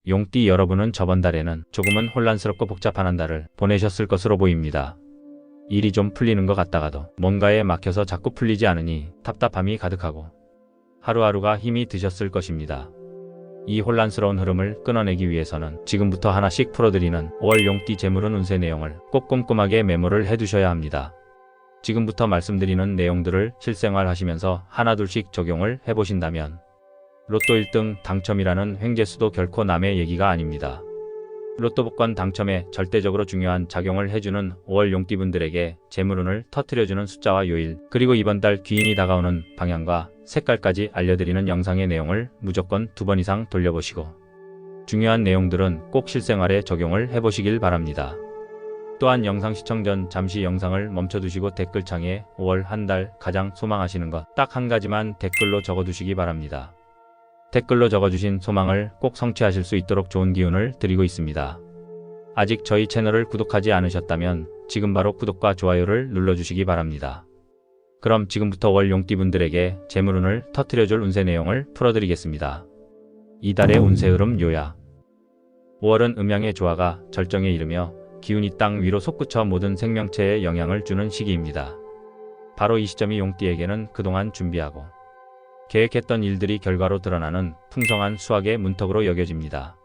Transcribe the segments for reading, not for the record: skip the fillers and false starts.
용띠 여러분은 저번 달에는 조금은 혼란스럽고 복잡한 한 달을 보내셨을 것으로 보입니다. 일이 좀 풀리는 것 같다가도 뭔가에 막혀서 자꾸 풀리지 않으니 답답함이 가득하고 하루하루가 힘이 드셨을 것입니다. 이 혼란스러운 흐름을 끊어내기 위해서는 지금부터 하나씩 풀어드리는 5월 용띠 재물운 운세 내용을 꼭 꼼꼼하게 메모를 해두셔야 합니다. 지금부터 말씀드리는 내용들을 실생활하시면서 하나둘씩 적용을 해보신다면 로또 1등 당첨이라는 횡재수도 결코 남의 얘기가 아닙니다. 로또 복권 당첨에 절대적으로 중요한 작용을 해주는 5월 용띠분들에게 재물운을 터뜨려주는 숫자와 요일, 그리고 이번 달 귀인이 다가오는 방향과 색깔까지 알려드리는 영상의 내용을 무조건 2번 이상 돌려보시고 중요한 내용들은 꼭 실생활에 적용을 해보시길 바랍니다. 또한 영상 시청 전 잠시 영상을 멈춰두시고 댓글창에 5월 한 달 가장 소망하시는 것 딱 한 가지만 댓글로 적어두시기 바랍니다. 댓글로 적어주신 소망을 꼭 성취하실 수 있도록 좋은 기운을 드리고 있습니다. 아직 저희 채널을 구독하지 않으셨다면 지금 바로 구독과 좋아요를 눌러주시기 바랍니다. 그럼 지금부터 월 용띠분들에게 재물운을 터뜨려줄 운세 내용을 풀어드리겠습니다. 이달의 운세 흐름 요약. 5월은 음양의 조화가 절정에 이르며 기운이 땅 위로 솟구쳐 모든 생명체에 영향을 주는 시기입니다. 바로 이 시점이 용띠에게는 그동안 준비하고 계획했던 일들이 결과로 드러나는 풍성한 수확의 문턱으로 여겨집니다.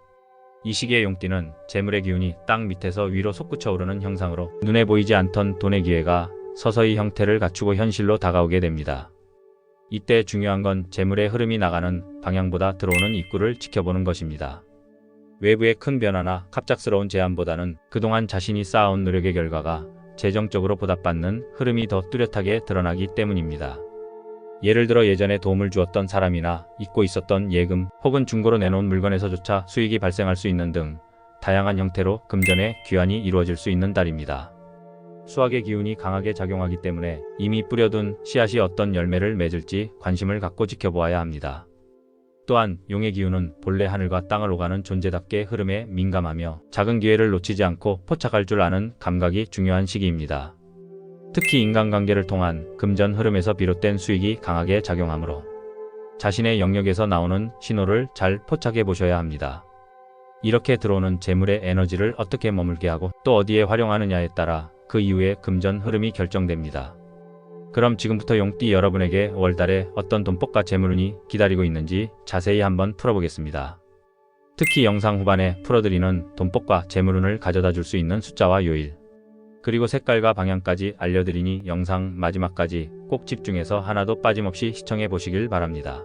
이 시기의 용띠는 재물의 기운이 땅 밑에서 위로 솟구쳐 오르는 형상으로 눈에 보이지 않던 돈의 기회가 서서히 형태를 갖추고 현실로 다가오게 됩니다. 이때 중요한 건 재물의 흐름이 나가는 방향보다 들어오는 입구를 지켜보는 것입니다. 외부의 큰 변화나 갑작스러운 제안보다는 그동안 자신이 쌓아온 노력의 결과가 재정적으로 보답받는 흐름이 더 뚜렷하게 드러나기 때문입니다. 예를 들어 예전에 도움을 주었던 사람이나 잊고 있었던 예금 혹은 중고로 내놓은 물건에서조차 수익이 발생할 수 있는 등 다양한 형태로 금전의 귀환이 이루어질 수 있는 달입니다. 수학의 기운이 강하게 작용하기 때문에 이미 뿌려둔 씨앗이 어떤 열매를 맺을지 관심을 갖고 지켜보아야 합니다. 또한 용의 기운은 본래 하늘과 땅을 오가는 존재답게 흐름에 민감하며 작은 기회를 놓치지 않고 포착할 줄 아는 감각이 중요한 시기입니다. 특히 인간관계를 통한 금전 흐름에서 비롯된 수익이 강하게 작용하므로 자신의 영역에서 나오는 신호를 잘 포착해 보셔야 합니다. 이렇게 들어오는 재물의 에너지를 어떻게 머물게 하고 또 어디에 활용하느냐에 따라 그 이후의 금전 흐름이 결정됩니다. 그럼 지금부터 용띠 여러분에게 5월달에 어떤 돈복과 재물운이 기다리고 있는지 자세히 한번 풀어보겠습니다. 특히 영상 후반에 풀어드리는 돈복과 재물운을 가져다 줄 수 있는 숫자와 요일, 그리고 색깔과 방향까지 알려드리니 영상 마지막까지 꼭 집중해서 하나도 빠짐없이 시청해 보시길 바랍니다.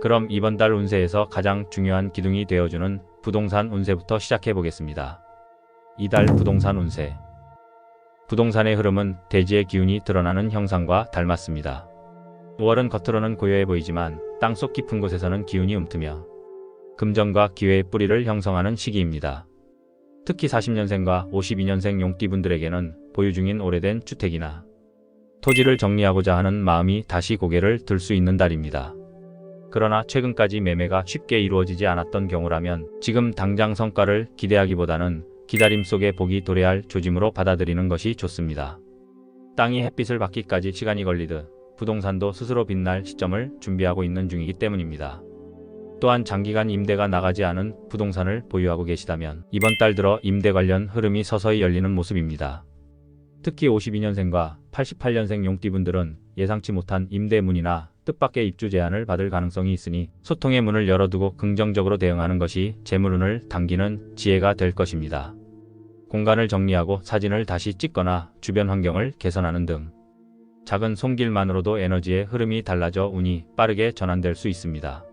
그럼 이번 달 운세에서 가장 중요한 기둥이 되어주는 부동산 운세부터 시작해 보겠습니다. 이달 부동산 운세. 부동산의 흐름은 대지의 기운이 드러나는 형상과 닮았습니다. 5월은 겉으로는 고요해 보이지만 땅속 깊은 곳에서는 기운이 움트며 금전과 기회의 뿌리를 형성하는 시기입니다. 특히 40년생과 52년생 용띠분들에게는 보유 중인 오래된 주택이나 토지를 정리하고자 하는 마음이 다시 고개를 들 수 있는 달입니다. 그러나 최근까지 매매가 쉽게 이루어지지 않았던 경우라면 지금 당장 성과를 기대하기보다는 기다림 속에 복이 도래할 조짐으로 받아들이는 것이 좋습니다. 땅이 햇빛을 받기까지 시간이 걸리듯 부동산도 스스로 빛날 시점을 준비하고 있는 중이기 때문입니다. 또한 장기간 임대가 나가지 않은 부동산을 보유하고 계시다면 이번 달 들어 임대 관련 흐름이 서서히 열리는 모습입니다. 특히 52년생과 88년생 용띠분들은 예상치 못한 임대 문의나 뜻밖의 입주 제안을 받을 가능성이 있으니 소통의 문을 열어두고 긍정적으로 대응하는 것이 재물운을 당기는 지혜가 될 것입니다. 공간을 정리하고 사진을 다시 찍거나 주변 환경을 개선하는 등 작은 손길만으로도 에너지의 흐름이 달라져 운이 빠르게 전환될 수 있습니다.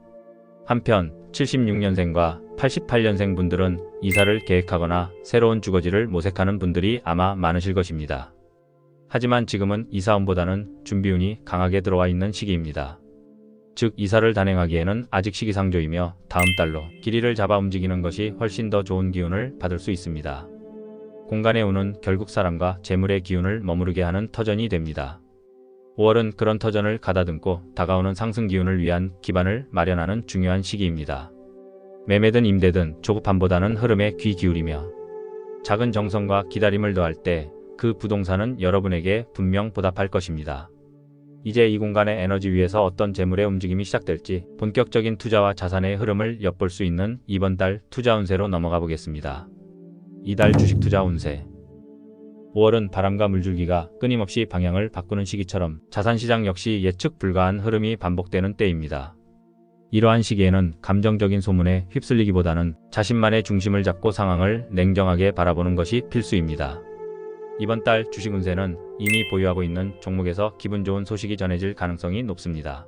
한편 76년생과 88년생 분들은 이사를 계획하거나 새로운 주거지를 모색하는 분들이 아마 많으실 것입니다. 하지만 지금은 이사운보다는 준비운이 강하게 들어와 있는 시기입니다. 즉 이사를 단행하기에는 아직 시기상조이며 다음 달로 길이를 잡아 움직이는 것이 훨씬 더 좋은 기운을 받을 수 있습니다. 공간의 운은 결국 사람과 재물의 기운을 머무르게 하는 터전이 됩니다. 5월은 그런 터전을 가다듬고 다가오는 상승 기운을 위한 기반을 마련하는 중요한 시기입니다. 매매든 임대든 조급함보다는 흐름에 귀 기울이며 작은 정성과 기다림을 더할 때 그 부동산은 여러분에게 분명 보답할 것입니다. 이제 이 공간의 에너지 위에서 어떤 재물의 움직임이 시작될지 본격적인 투자와 자산의 흐름을 엿볼 수 있는 이번 달 투자 운세로 넘어가 보겠습니다. 이달 주식 투자 운세. 5월은 바람과 물줄기가 끊임없이 방향을 바꾸는 시기처럼 자산시장 역시 예측 불가한 흐름이 반복되는 때입니다. 이러한 시기에는 감정적인 소문에 휩쓸리기보다는 자신만의 중심을 잡고 상황을 냉정하게 바라보는 것이 필수입니다. 이번 달 주식 운세는 이미 보유하고 있는 종목에서 기분 좋은 소식이 전해질 가능성이 높습니다.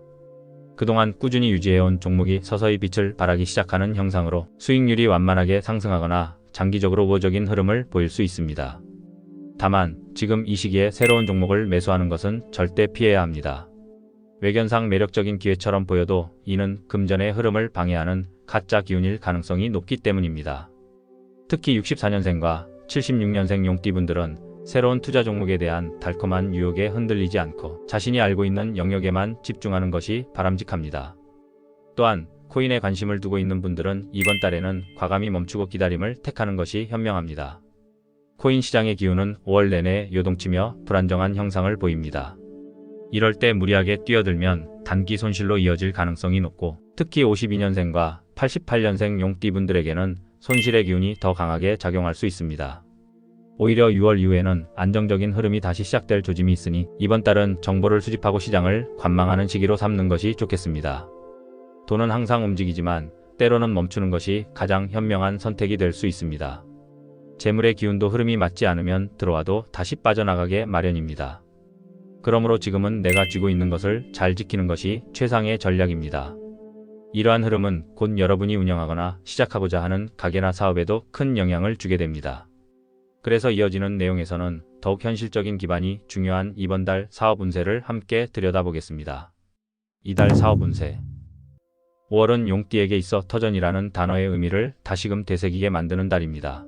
그동안 꾸준히 유지해온 종목이 서서히 빛을 발하기 시작하는 형상으로 수익률이 완만하게 상승하거나 장기적으로 우호적인 흐름을 보일 수 있습니다. 다만 지금 이 시기에 새로운 종목을 매수하는 것은 절대 피해야 합니다. 외견상 매력적인 기회처럼 보여도 이는 금전의 흐름을 방해하는 가짜 기운일 가능성이 높기 때문입니다. 특히 64년생과 76년생 용띠분들은 새로운 투자 종목에 대한 달콤한 유혹에 흔들리지 않고 자신이 알고 있는 영역에만 집중하는 것이 바람직합니다. 또한 코인에 관심을 두고 있는 분들은 이번 달에는 과감히 멈추고 기다림을 택하는 것이 현명합니다. 코인 시장의 기운은 5월 내내 요동치며 불안정한 형상을 보입니다. 이럴 때 무리하게 뛰어들면 단기 손실로 이어질 가능성이 높고 특히 52년생과 88년생 용띠분들에게는 손실의 기운이 더 강하게 작용할 수 있습니다. 오히려 6월 이후에는 안정적인 흐름이 다시 시작될 조짐이 있으니 이번 달은 정보를 수집하고 시장을 관망하는 시기로 삼는 것이 좋겠습니다. 돈은 항상 움직이지만 때로는 멈추는 것이 가장 현명한 선택이 될 수 있습니다. 재물의 기운도 흐름이 맞지 않으면 들어와도 다시 빠져나가게 마련입니다. 그러므로 지금은 내가 쥐고 있는 것을 잘 지키는 것이 최상의 전략입니다. 이러한 흐름은 곧 여러분이 운영하거나 시작하고자 하는 가게나 사업에도 큰 영향을 주게 됩니다. 그래서 이어지는 내용에서는 더욱 현실적인 기반이 중요한 이번 달 사업 운세를 함께 들여다보겠습니다. 이달 사업 운세. 5월은 용띠에게 있어 터전이라는 단어의 의미를 다시금 되새기게 만드는 달입니다.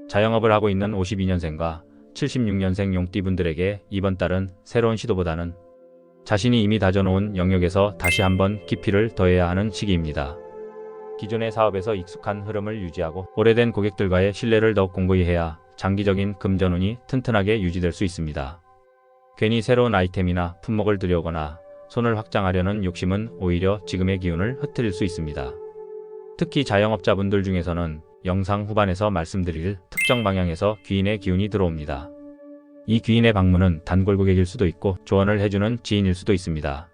자영업을 하고 있는 52년생과 76년생 용띠분들에게 이번 달은 새로운 시도보다는 자신이 이미 다져놓은 영역에서 다시 한번 깊이를 더해야 하는 시기입니다. 기존의 사업에서 익숙한 흐름을 유지하고 오래된 고객들과의 신뢰를 더욱 공고히 해야 장기적인 금전운이 튼튼하게 유지될 수 있습니다. 괜히 새로운 아이템이나 품목을 들여오거나 손을 확장하려는 욕심은 오히려 지금의 기운을 흐트릴 수 있습니다. 특히 자영업자분들 중에서는 영상 후반에서 말씀드릴 특정 방향에서 귀인의 기운이 들어옵니다. 이 귀인의 방문은 단골 고객일 수도 있고 조언을 해주는 지인일 수도 있습니다.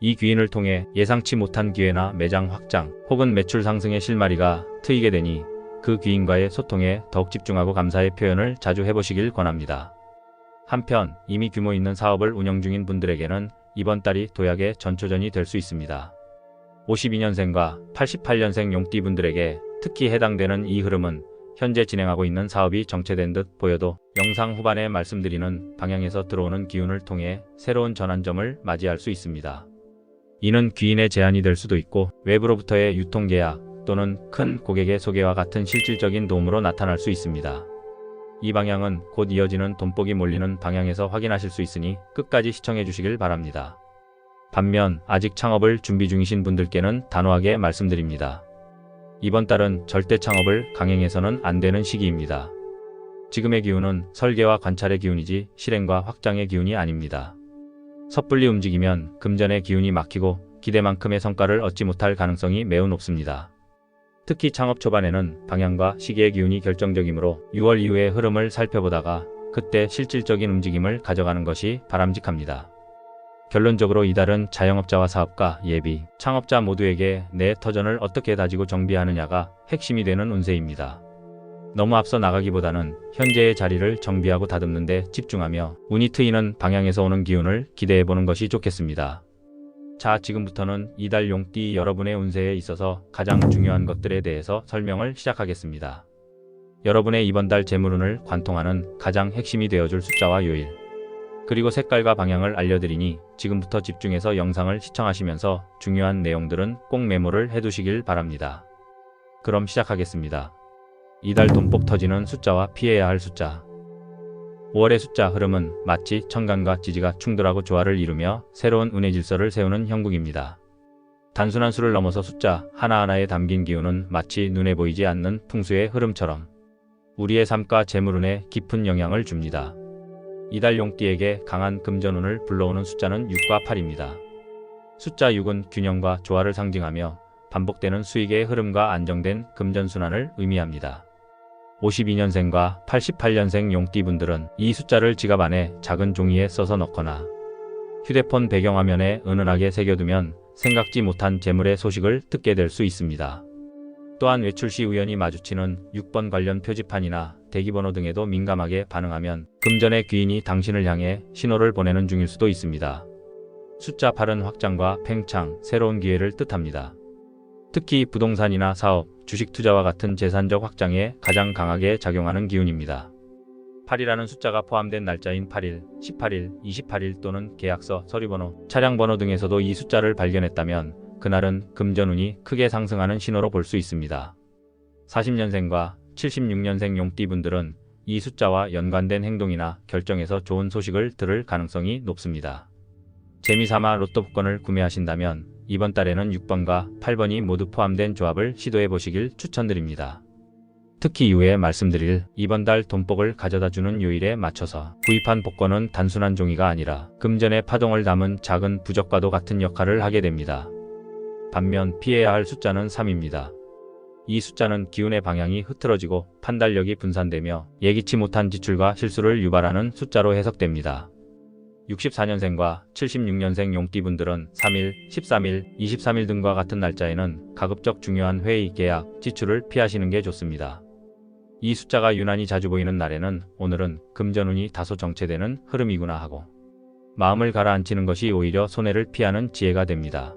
이 귀인을 통해 예상치 못한 기회나 매장 확장 혹은 매출 상승의 실마리가 트이게 되니 그 귀인과의 소통에 더욱 집중하고 감사의 표현을 자주 해보시길 권합니다. 한편 이미 규모 있는 사업을 운영 중인 분들에게는 이번 달이 도약의 전초전이 될 수 있습니다. 52년생과 88년생 용띠분들에게 특히 해당되는 이 흐름은 현재 진행하고 있는 사업이 정체된 듯 보여도 영상 후반에 말씀드리는 방향에서 들어오는 기운을 통해 새로운 전환점을 맞이할 수 있습니다. 이는 귀인의 제안이 될 수도 있고 외부로부터의 유통계약 또는 큰 고객의 소개와 같은 실질적인 도움으로 나타날 수 있습니다. 이 방향은 곧 이어지는 돈복이 몰리는 방향에서 확인하실 수 있으니 끝까지 시청해 주시길 바랍니다. 반면 아직 창업을 준비 중이신 분들께는 단호하게 말씀드립니다. 이번 달은 절대 창업을 강행해서는 안 되는 시기입니다. 지금의 기운은 설계와 관찰의 기운이지 실행과 확장의 기운이 아닙니다. 섣불리 움직이면 금전의 기운이 막히고 기대만큼의 성과를 얻지 못할 가능성이 매우 높습니다. 특히 창업 초반에는 방향과 시기의 기운이 결정적이므로 6월 이후의 흐름을 살펴보다가 그때 실질적인 움직임을 가져가는 것이 바람직합니다. 결론적으로 이달은 자영업자와 사업가, 예비, 창업자 모두에게 내 터전을 어떻게 다지고 정비하느냐가 핵심이 되는 운세입니다. 너무 앞서 나가기보다는 현재의 자리를 정비하고 다듬는 데 집중하며 운이 트이는 방향에서 오는 기운을 기대해보는 것이 좋겠습니다. 자, 지금부터는 이달 용띠 여러분의 운세에 있어서 가장 중요한 것들에 대해서 설명을 시작하겠습니다. 여러분의 이번 달 재물운을 관통하는 가장 핵심이 되어줄 숫자와 요일, 그리고 색깔과 방향을 알려드리니 지금부터 집중해서 영상을 시청하시면서 중요한 내용들은 꼭 메모를 해두시길 바랍니다. 그럼 시작하겠습니다. 이달 돈복 터지는 숫자와 피해야 할 숫자. 5월의 숫자 흐름은 마치 천간과 지지가 충돌하고 조화를 이루며 새로운 운의 질서를 세우는 형국입니다. 단순한 수를 넘어서 숫자 하나하나에 담긴 기운은 마치 눈에 보이지 않는 풍수의 흐름처럼 우리의 삶과 재물운에 깊은 영향을 줍니다. 이달 용띠에게 강한 금전운을 불러오는 숫자는 6과 8입니다. 숫자 6은 균형과 조화를 상징하며 반복되는 수익의 흐름과 안정된 금전순환을 의미합니다. 52년생과 88년생 용띠분들은 이 숫자를 지갑 안에 작은 종이에 써서 넣거나 휴대폰 배경화면에 은은하게 새겨두면 생각지 못한 재물의 소식을 듣게 될 수 있습니다. 또한 외출 시 우연히 마주치는 6번 관련 표지판이나 대기번호 등에도 민감하게 반응하면 금전의 귀인이 당신을 향해 신호를 보내는 중일 수도 있습니다. 숫자 8은 확장과 팽창, 새로운 기회를 뜻합니다. 특히 부동산이나 사업, 주식 투자와 같은 재산적 확장에 가장 강하게 작용하는 기운입니다. 8이라는 숫자가 포함된 날짜인 8일, 18일, 28일 또는 계약서, 서류번호, 차량번호 등에서도 이 숫자를 발견했다면 그날은 금전운이 크게 상승하는 신호로 볼 수 있습니다. 40년생과 76년생 용띠분들은 이 숫자와 연관된 행동이나 결정에서 좋은 소식을 들을 가능성이 높습니다. 재미삼아 로또 복권을 구매하신다면 이번 달에는 6번과 8번이 모두 포함된 조합을 시도해 보시길 추천드립니다. 특히 이후에 말씀드릴 이번 달 돈복을 가져다주는 요일에 맞춰서 구입한 복권은 단순한 종이가 아니라 금전의 파동을 담은 작은 부적과도 같은 역할을 하게 됩니다. 반면 피해야 할 숫자는 3입니다. 이 숫자는 기운의 방향이 흐트러지고 판단력이 분산되며 예기치 못한 지출과 실수를 유발하는 숫자로 해석됩니다. 64년생과 76년생 용띠분들은 3일, 13일, 23일 등과 같은 날짜에는 가급적 중요한 회의, 계약, 지출을 피하시는 게 좋습니다. 이 숫자가 유난히 자주 보이는 날에는 오늘은 금전운이 다소 정체되는 흐름이구나 하고 마음을 가라앉히는 것이 오히려 손해를 피하는 지혜가 됩니다.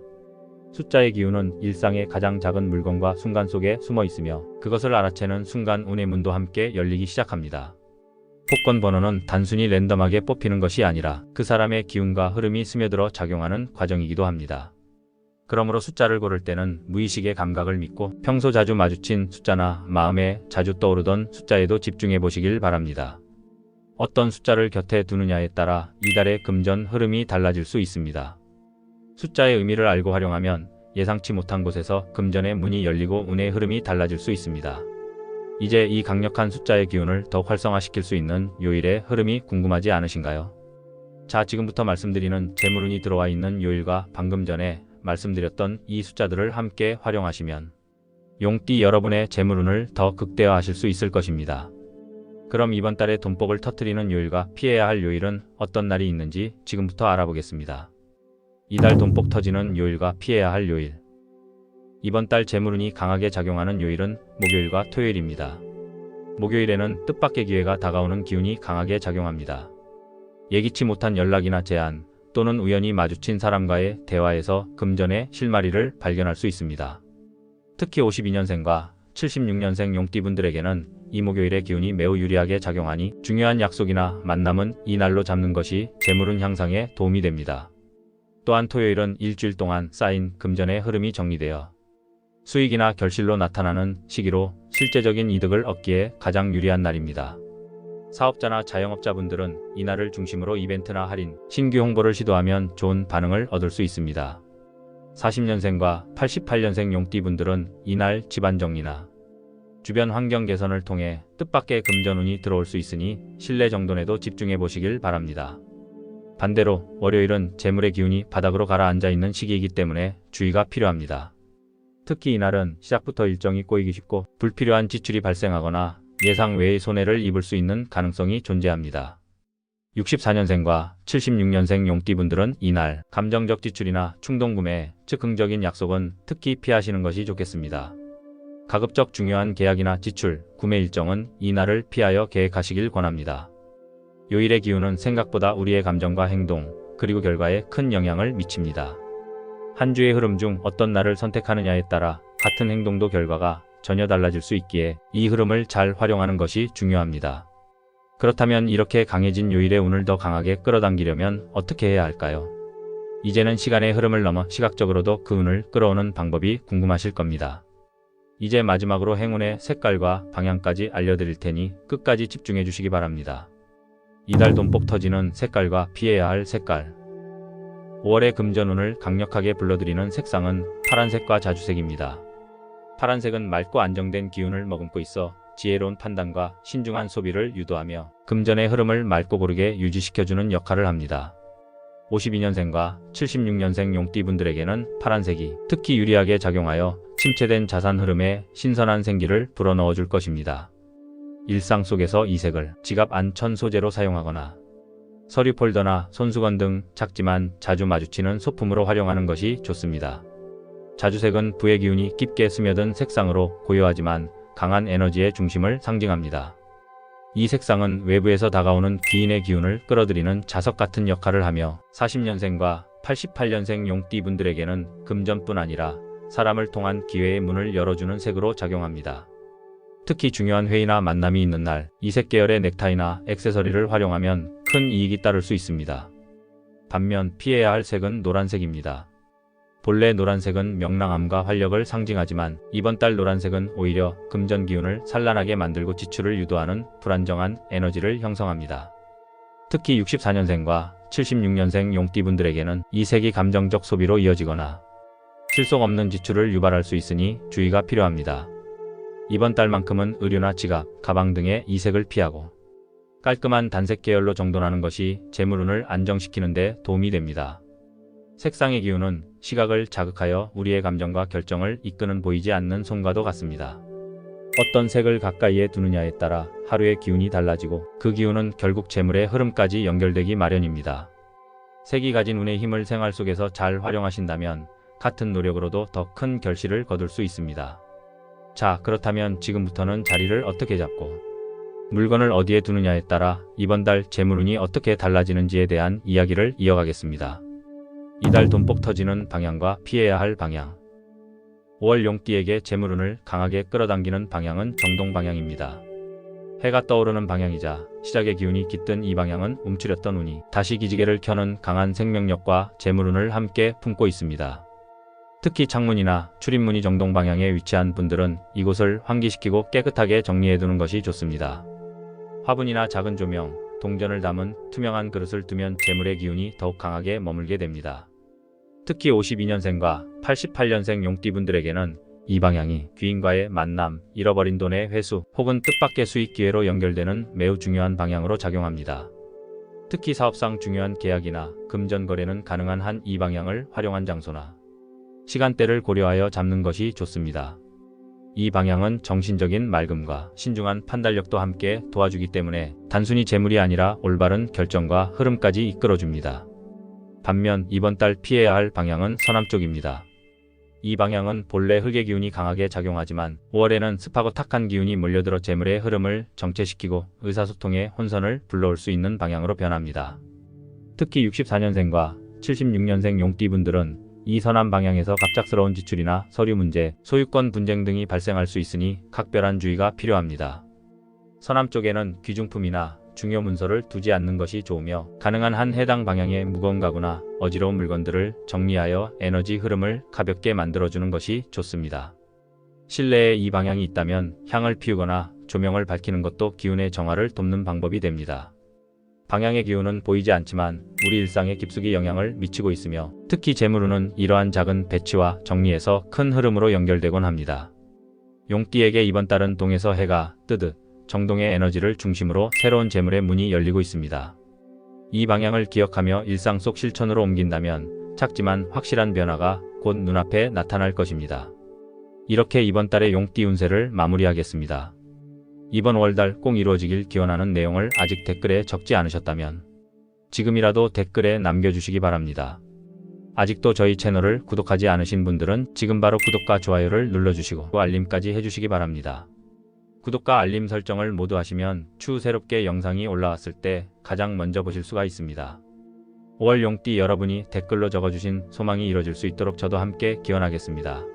숫자의 기운은 일상의 가장 작은 물건과 순간 속에 숨어 있으며 그것을 알아채는 순간 운의 문도 함께 열리기 시작합니다. 복권 번호는 단순히 랜덤하게 뽑히는 것이 아니라 그 사람의 기운과 흐름이 스며들어 작용하는 과정이기도 합니다. 그러므로 숫자를 고를 때는 무의식의 감각을 믿고 평소 자주 마주친 숫자나 마음에 자주 떠오르던 숫자에도 집중해 보시길 바랍니다. 어떤 숫자를 곁에 두느냐에 따라 이달의 금전 흐름이 달라질 수 있습니다. 숫자의 의미를 알고 활용하면 예상치 못한 곳에서 금전의 문이 열리고 운의 흐름이 달라질 수 있습니다. 이제 이 강력한 숫자의 기운을 더욱 활성화시킬 수 있는 요일의 흐름이 궁금하지 않으신가요? 자, 지금부터 말씀드리는 재물운이 들어와 있는 요일과 방금 전에 말씀드렸던 이 숫자들을 함께 활용하시면 용띠 여러분의 재물운을 더 극대화하실 수 있을 것입니다. 그럼 이번 달에 돈복을 터뜨리는 요일과 피해야 할 요일은 어떤 날이 있는지 지금부터 알아보겠습니다. 이달 돈복 터지는 요일과 피해야 할 요일. 이번 달 재물운이 강하게 작용하는 요일은 목요일과 토요일입니다. 목요일에는 뜻밖의 기회가 다가오는 기운이 강하게 작용합니다. 예기치 못한 연락이나 제안 또는 우연히 마주친 사람과의 대화에서 금전의 실마리를 발견할 수 있습니다. 특히 52년생과 76년생 용띠분들에게는 이 목요일의 기운이 매우 유리하게 작용하니 중요한 약속이나 만남은 이 날로 잡는 것이 재물운 향상에 도움이 됩니다. 또한 토요일은 일주일 동안 쌓인 금전의 흐름이 정리되어 수익이나 결실로 나타나는 시기로 실제적인 이득을 얻기에 가장 유리한 날입니다. 사업자나 자영업자분들은 이날을 중심으로 이벤트나 할인, 신규 홍보를 시도하면 좋은 반응을 얻을 수 있습니다. 40년생과 88년생 용띠분들은 이날 집안 정리나 주변 환경 개선을 통해 뜻밖의 금전운이 들어올 수 있으니 실내 정돈에도 집중해 보시길 바랍니다. 반대로 월요일은 재물의 기운이 바닥으로 가라앉아 있는 시기이기 때문에 주의가 필요합니다. 특히 이날은 시작부터 일정이 꼬이기 쉽고 불필요한 지출이 발생하거나 예상 외의 손해를 입을 수 있는 가능성이 존재합니다. 64년생과 76년생 용띠분들은 이날 감정적 지출이나 충동구매, 즉흥적인 약속은 특히 피하시는 것이 좋겠습니다. 가급적 중요한 계약이나 지출, 구매 일정은 이날을 피하여 계획하시길 권합니다. 요일의 기운은 생각보다 우리의 감정과 행동, 그리고 결과에 큰 영향을 미칩니다. 한 주의 흐름 중 어떤 날을 선택하느냐에 따라 같은 행동도 결과가 전혀 달라질 수 있기에 이 흐름을 잘 활용하는 것이 중요합니다. 그렇다면 이렇게 강해진 요일의 운을 더 강하게 끌어당기려면 어떻게 해야 할까요? 이제는 시간의 흐름을 넘어 시각적으로도 그 운을 끌어오는 방법이 궁금하실 겁니다. 이제 마지막으로 행운의 색깔과 방향까지 알려드릴 테니 끝까지 집중해 주시기 바랍니다. 이달 돈복 터지는 색깔과 피해야 할 색깔. 5월의 금전운을 강력하게 불러들이는 색상은 파란색과 자주색입니다. 파란색은 맑고 안정된 기운을 머금고 있어 지혜로운 판단과 신중한 소비를 유도하며 금전의 흐름을 맑고 고르게 유지시켜주는 역할을 합니다. 52년생과 76년생 용띠분들에게는 파란색이 특히 유리하게 작용하여 침체된 자산 흐름에 신선한 생기를 불어넣어 줄 것입니다. 일상 속에서 이 색을 지갑 안천 소재로 사용하거나 서류 폴더나 손수건 등 작지만 자주 마주치는 소품으로 활용하는 것이 좋습니다. 자주색은 부의 기운이 깊게 스며든 색상으로 고요하지만 강한 에너지의 중심을 상징합니다. 이 색상은 외부에서 다가오는 귀인의 기운을 끌어들이는 자석 같은 역할을 하며 40년생과 88년생 용띠분들에게는 금전뿐 아니라 사람을 통한 기회의 문을 열어주는 색으로 작용합니다. 특히 중요한 회의나 만남이 있는 날, 이색 계열의 넥타이나 액세서리를 활용하면 큰 이익이 따를 수 있습니다. 반면 피해야 할 색은 노란색입니다. 본래 노란색은 명랑함과 활력을 상징하지만 이번 달 노란색은 오히려 금전 기운을 산란하게 만들고 지출을 유도하는 불안정한 에너지를 형성합니다. 특히 64년생과 76년생 용띠분들에게는 이 색이 감정적 소비로 이어지거나 실속 없는 지출을 유발할 수 있으니 주의가 필요합니다. 이번 달만큼은 의류나 지갑, 가방 등의 이 색을 피하고 깔끔한 단색 계열로 정돈하는 것이 재물운을 안정시키는 데 도움이 됩니다. 색상의 기운은 시각을 자극하여 우리의 감정과 결정을 이끄는 보이지 않는 손과도 같습니다. 어떤 색을 가까이에 두느냐에 따라 하루의 기운이 달라지고 그 기운은 결국 재물의 흐름까지 연결되기 마련입니다. 색이 가진 운의 힘을 생활 속에서 잘 활용하신다면 같은 노력으로도 더 큰 결실을 거둘 수 있습니다. 자, 그렇다면 지금부터는 자리를 어떻게 잡고 물건을 어디에 두느냐에 따라 이번 달 재물운이 어떻게 달라지는지에 대한 이야기를 이어가겠습니다. 이달 돈복 터지는 방향과 피해야 할 방향. 5월 용띠에게 재물운을 강하게 끌어당기는 방향은 정동 방향입니다. 해가 떠오르는 방향이자 시작의 기운이 깃든 이 방향은 움츠렸던 운이 다시 기지개를 켜는 강한 생명력과 재물운을 함께 품고 있습니다. 특히 창문이나 출입문이 정동 방향에 위치한 분들은 이곳을 환기시키고 깨끗하게 정리해두는 것이 좋습니다. 화분이나 작은 조명, 동전을 담은 투명한 그릇을 두면 재물의 기운이 더욱 강하게 머물게 됩니다. 특히 52년생과 88년생 용띠분들에게는 이 방향이 귀인과의 만남, 잃어버린 돈의 회수 혹은 뜻밖의 수익 기회로 연결되는 매우 중요한 방향으로 작용합니다. 특히 사업상 중요한 계약이나 금전 거래는 가능한 한 이 방향을 활용한 장소나 시간대를 고려하여 잡는 것이 좋습니다. 이 방향은 정신적인 맑음과 신중한 판단력도 함께 도와주기 때문에 단순히 재물이 아니라 올바른 결정과 흐름까지 이끌어줍니다. 반면 이번 달 피해야 할 방향은 서남 쪽입니다. 이 방향은 본래 흙의 기운이 강하게 작용하지만 5월에는 습하고 탁한 기운이 몰려들어 재물의 흐름을 정체시키고 의사소통의 혼선을 불러올 수 있는 방향으로 변합니다. 특히 64년생과 76년생 용띠분들은 이 서남 방향에서 갑작스러운 지출이나 서류 문제, 소유권 분쟁 등이 발생할 수 있으니 각별한 주의가 필요합니다. 서남 쪽에는 귀중품이나 중요 문서를 두지 않는 것이 좋으며 가능한 한 해당 방향의 무거운 가구나 어지러운 물건들을 정리하여 에너지 흐름을 가볍게 만들어주는 것이 좋습니다. 실내에 이 방향이 있다면 향을 피우거나 조명을 밝히는 것도 기운의 정화를 돕는 방법이 됩니다. 방향의 기운은 보이지 않지만 우리 일상에 깊숙이 영향을 미치고 있으며 특히 재물운은 이러한 작은 배치와 정리에서 큰 흐름으로 연결되곤 합니다. 용띠에게 이번 달은 동에서 해가 뜨듯 정동의 에너지를 중심으로 새로운 재물의 문이 열리고 있습니다. 이 방향을 기억하며 일상 속 실천으로 옮긴다면 작지만 확실한 변화가 곧 눈앞에 나타날 것입니다. 이렇게 이번 달의 용띠 운세를 마무리하겠습니다. 이번 월달 꼭 이루어지길 기원하는 내용을 아직 댓글에 적지 않으셨다면 지금이라도 댓글에 남겨주시기 바랍니다. 아직도 저희 채널을 구독하지 않으신 분들은 지금 바로 구독과 좋아요를 눌러주시고 알림까지 해주시기 바랍니다. 구독과 알림 설정을 모두 하시면 추후 새롭게 영상이 올라왔을 때 가장 먼저 보실 수가 있습니다. 5월 용띠 여러분이 댓글로 적어주신 소망이 이루어질 수 있도록 저도 함께 기원하겠습니다.